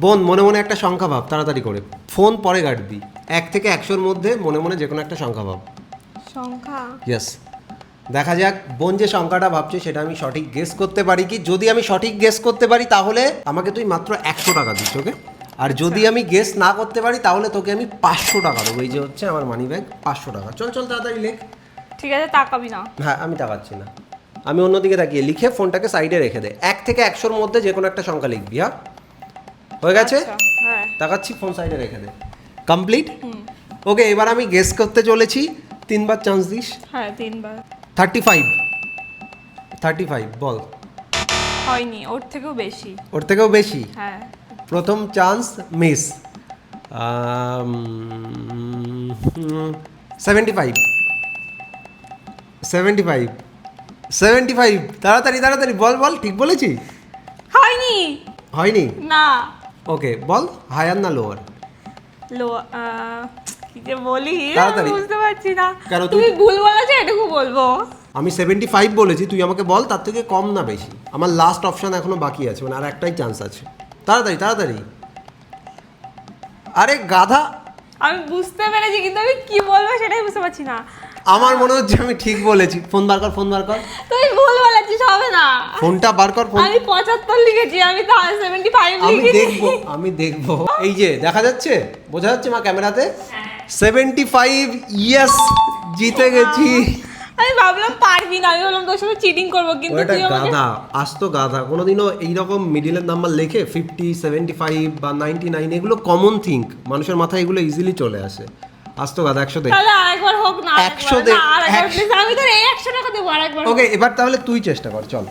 বোন মনে মনে একটা সংখ্যা ভাব তাড়াতাড়ি করে, ফোন পরে কাটবি। 1 থেকে 100-র মধ্যে মনে মনে যে কোনো একটা সংখ্যা ভাব। সংখ্যা ইয়েস, দেখা যাক বোন যে সংখ্যাটা ভাবছে সেটা আমি সঠিক গেস করতে পারি কি। যদি আমি সঠিক গেস করতে পারি তাহলে আমাকে তুই মাত্র 100 টাকা দিস, ওকে? আর যদি আমি গেস না করতে পারি তাহলে তোকে আমি 500 টাকা দেবো। এই যে হচ্ছে আমার মানি ব্যাগ, 500 টাকা। চল চল তাড়াতাড়ি লেখ। ঠিক আছে, তাকাবি না। হ্যাঁ, আমি তাকাচ্ছি না, আমি অন্যদিকে তাকিয়ে লিখে ফোনটাকে সাইডে রেখে দে। 1 থেকে 100-র মধ্যে যে কোনো একটা সংখ্যা লিখবি। হ্যাঁ, হয়ে গেছে? আচ্ছা, হ্যাঁ। তাকাচ্ছি, ফোন সাইডে রেখে দে। কমপ্লিট। ওকে, এবার আমি গেস করতে চলেছি। 3বার চান্স দিস। হ্যাঁ, 3বার। 35 বল। হয়নি, ওর থেকেও বেশি। ওর থেকেও বেশি? হ্যাঁ। প্রথম চান্স মিস। 75 তাড়াতাড়ি তাড়াতাড়ি বল বল, ঠিক বলেছি? হয়নি। হয়নি? না। ওকে বল, হায়ার না লোয়ার? লো কি যে বলি তাড়াতাড়ি। বুঝতে পারছি না। কেন তুই- তুমি ভুল বলেছো, এটুকু বলবো। আমি 75 বলেছি, তুই আমাকে বল তার থেকে কম না বেশি। আমার লাস্ট অপশন এখনো বাকি আছে, মানে আর একটাই চান্স আছে। তাড়াতাড়ি তাড়াতাড়ি। আরে গাধা, আমি বুঝতে পেরেছি, কিন্তু আমি কি বলবো সেটাই বুঝতে পারছি না। আমার মনে হচ্ছে আমি ঠিক বলেছি। ফোন বার কর, ফোন বার কর, তুই ভুল বলেছিস, হবে না। ফোনটা বার কর। ফোন আমি 75 লিখেছি, আমি তো 75 আমি লিখেছি। দেখবো, আমি দেখবো। এই যে দেখা যাচ্ছে, বোঝা যাচ্ছে মা ক্যামেরাতে? 75, ইয়েস, জিতে গেছি। আমি ভাবলাম পারবি না, আমি ভাবলাম তোর সাথে চিটিং করবো, কিন্তু ওটা তুই আমাকে গাধা, আস্ত গাধা। কোনোদিনও এইরকম মিডিলের নাম্বার লেখে 50, 75 বা 99, এগুলো কমন থিঙ্ক, মানুষের মাথায় এগুলো ইজিলি চলে আসে। আস্ত গাধা। 100 দে। তাহলে আরেকবার হোক না, 100 দে। আরেকবার প্লিজ। আমি তোর এই 100 টাকা দেবো আরেকবার। ওকে, এবার তাহলে তুই চেষ্টা কর, চল।